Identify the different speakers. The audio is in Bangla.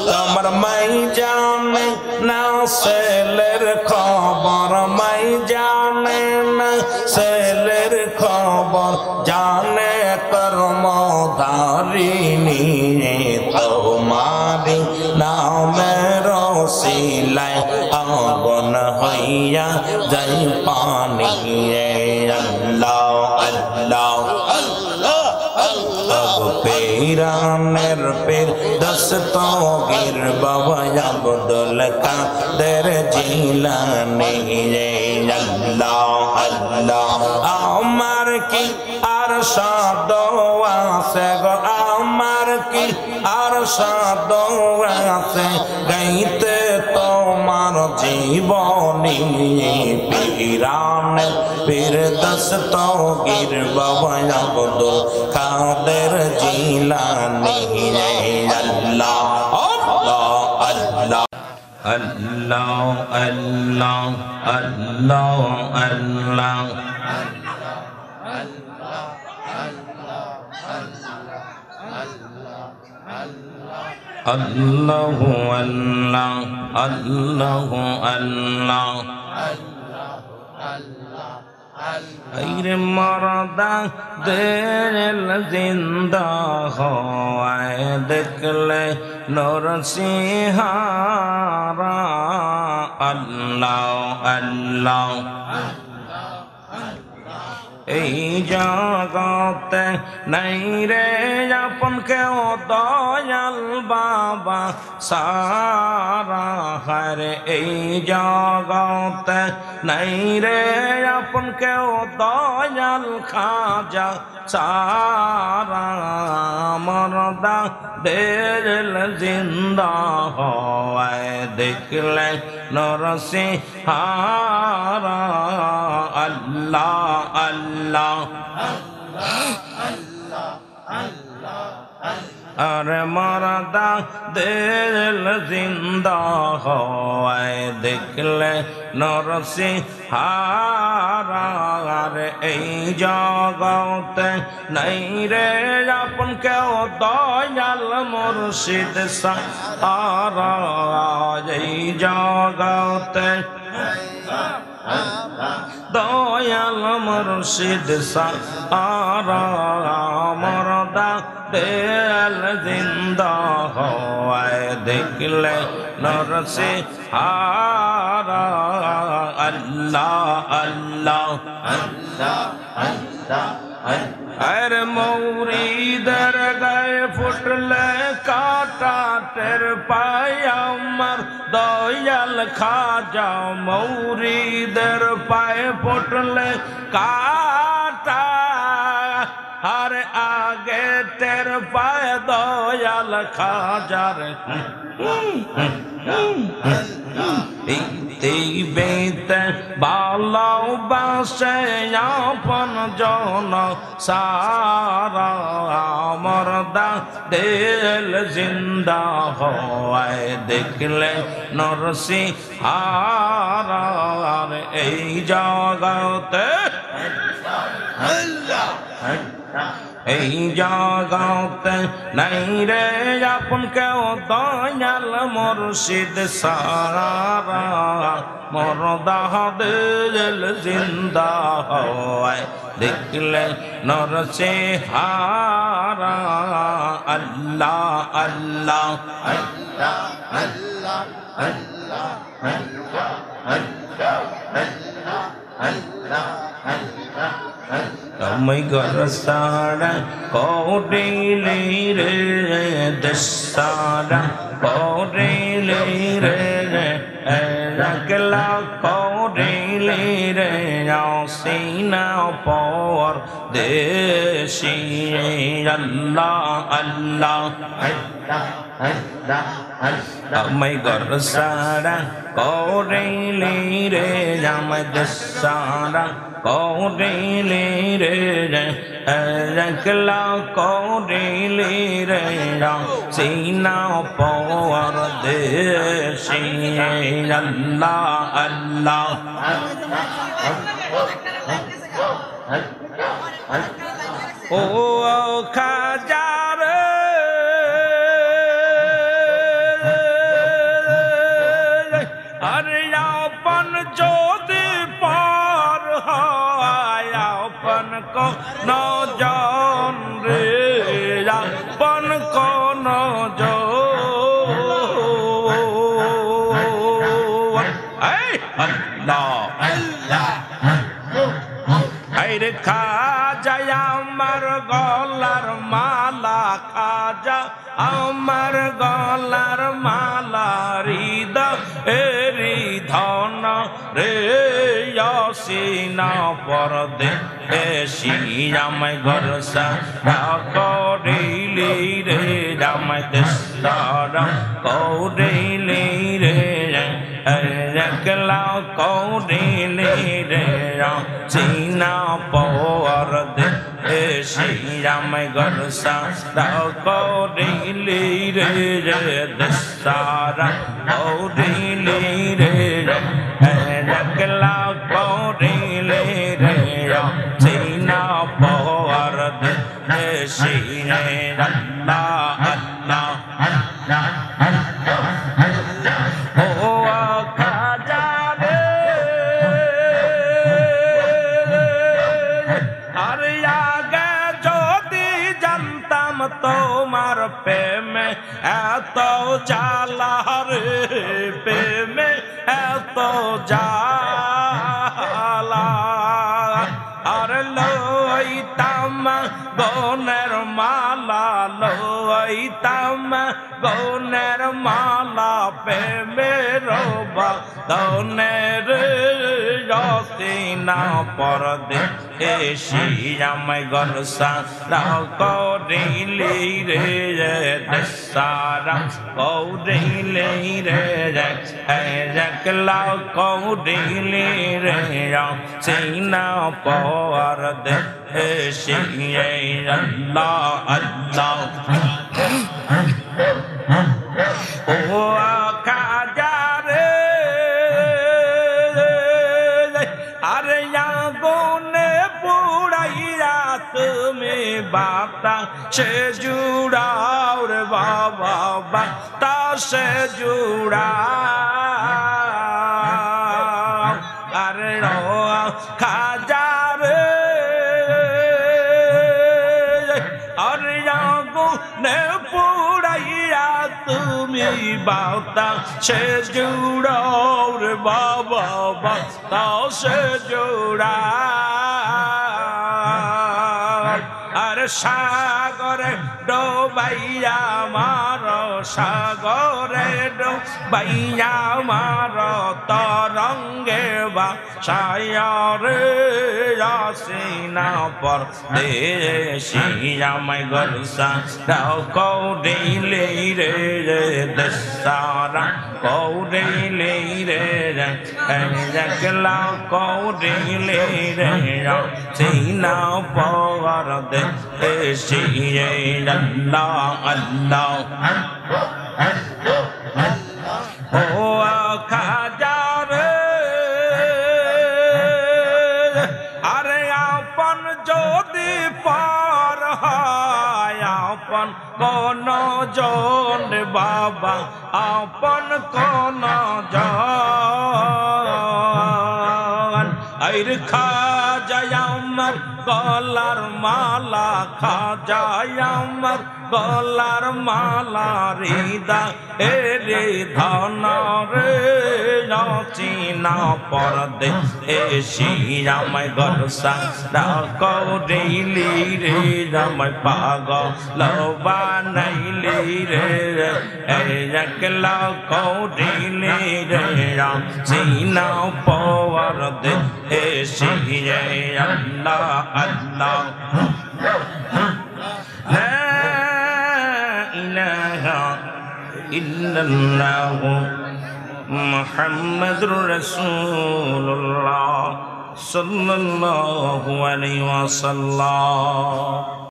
Speaker 1: তোমার মাই জানে না ছেলের খবর, মাই জানে না ছেলের খবর, জানে কর্মধারিণী তোমারি নামের শিলায় আগুন হইয়া যাই পানি। আল্লাহ আল্লাহ পীরানের পীর দস্তগীর বাবা আব্দুল কাদের জিলানী। আল্লাহ আল্লাহ আমার কি আর সাদ আছে গো, আমার কি আর সাদ আছে গাইতে তোমার জীবনী। পীরানের পীর দস্তগীর বাবা আব্দুল কাদের জিলানী। আল্লাহ আল্লাহ আল্লাহ আল্লাহ আল্লাহ আল্লাহ আল্লাহ আল্লাহ আল্লাহ আল্লাহ আইরে মরদা দিল জিন্দা হয় দেখলে নূর সিহারা। আল্লাহ আল্লাহ এই জগতে নাই রে আপন কেউ দয়াল বাবা সারা। হারে এই জগতে নাই রে আপন কেউ দয়াল খাজা সারা। মরদা দিল জিন্দা হয় দেখলে নূর সিহারা। আল্লাহ আল্লাহ আরে মরদা দিল জিন্দা হয় দেখলে নূর সিহারা। আরে এই জগতে নাই রে আপন কেউ দয়াল মুর্শিদ সাহারা। এই জগতে দয়াল মুর্শিদ সাহারা। মরদা দিল জিন্দা হয় দেখলে নূর সিহারা। আল্লাহ আল্লাহ আরে মৌরিদের গায়ে ফুটলে কাটা টের পায় আমার দয়াল খাজা। মৌরিদের পায়ে ফুটলে কাটা আর আগে টের পায় দয়াল খাজার। বেতে ভালোবাসে আপন জন সারা। মরদা দিল জিন্দা হয় দেখলে নূর সিহারা। এই জগতে এই জগতে নাই রে আপন কেউ দয়াল মুর্শিদ সাহারা। মরদা দিল জিন্দা হয় দেখলে নূর সিহারা। আল্লাহ আল্লাহ আল্লাহ আল্লাহ আল্লাহ আল্লাহ আল্লাহ তুমি ঘর সারা করিলে রে দশারা করিলে রে রাগলা করিলে রে আসিনা পর দেশি। আল্লাহ আল্লাহ আমি ঘর সারা করিলে রে আমি দশারা করিলে রে রাগলা করিলে রে আসিনা পর দেশি। আল্লাহ আল্লাহ ও খাজা রে আরে আপন যদি পার হয় আপন কোন জন রে আপন কোন জন আল্লাহ আরে খাজা আমার গলার মালা খাজা আমার গলার মালা হৃদয় ধন রে সিনা পরদে শিয়ামাই গরসা করিলি রে রামাই দেশারা করিলি রে একলা করিলি রে সিনা পরদে শিয়ামাই গরসা করিলি রে দেশারা করিলি রে একলা করিলি রে সিনা পরদে শিনে আল্লাহ আল্লাহ ও খাজা রে আরে আগে যদি জানতাম তোমার প্রেমে এত জ্বালা রে প্রেমে এত জ্বালা আর লইতাম গনের মালা লইতাম গনের মালা প্রেমের বাদনের রসিনা পরদে শিয়ামাই গরসা করিলি রে দেশারা করিলি রে একলা করিলি রে সিনা পরদে শিয়ে আল্লাহ আল্লাহ ও খাজা রে আরে আগুনে পুড়াইয়া তুমি বাতাসে জুড়াও রে বাবা বাতাসে জুড়াও আরে খাজা রে আরে আগুনে পুড়াইয়া তুমি বাতাসে জুড়াও রে বাবা বাতাসে জুড়াও আরে সাগরে ডোবাইয়া মার সাগরে ডোবাইয়া মার তরঙ্গে বাসায়া রে সিনা পর শিয়ামাই গরসা করিলি রে দেশারা করিলি রে একলা করিলি রে সিনা পর দে শিয়ে আল্লাহ আল্লাহ ও খাজা রে আরে আপন যদি পার হয় আপন কোন জন বাবা আপন কোন জন আইর খাজা আমার গলার মালা খাজা আমার গলার মালা হৃদয় রে ধন রে চিনা পরদে শিয়ামাই গরসা করিলি রে রামাই পাগল বানাইলি রে একলা করিলি রে চিনা পরদে শিয়ে আল্লাহ আল্লাহ লা ইলাহা ইল্লাল্লাহ মুহাম্মাদুর রাসূলুল্লাহ সাল্লাল্লাহু আলাইহি ওয়াসাল্লাম।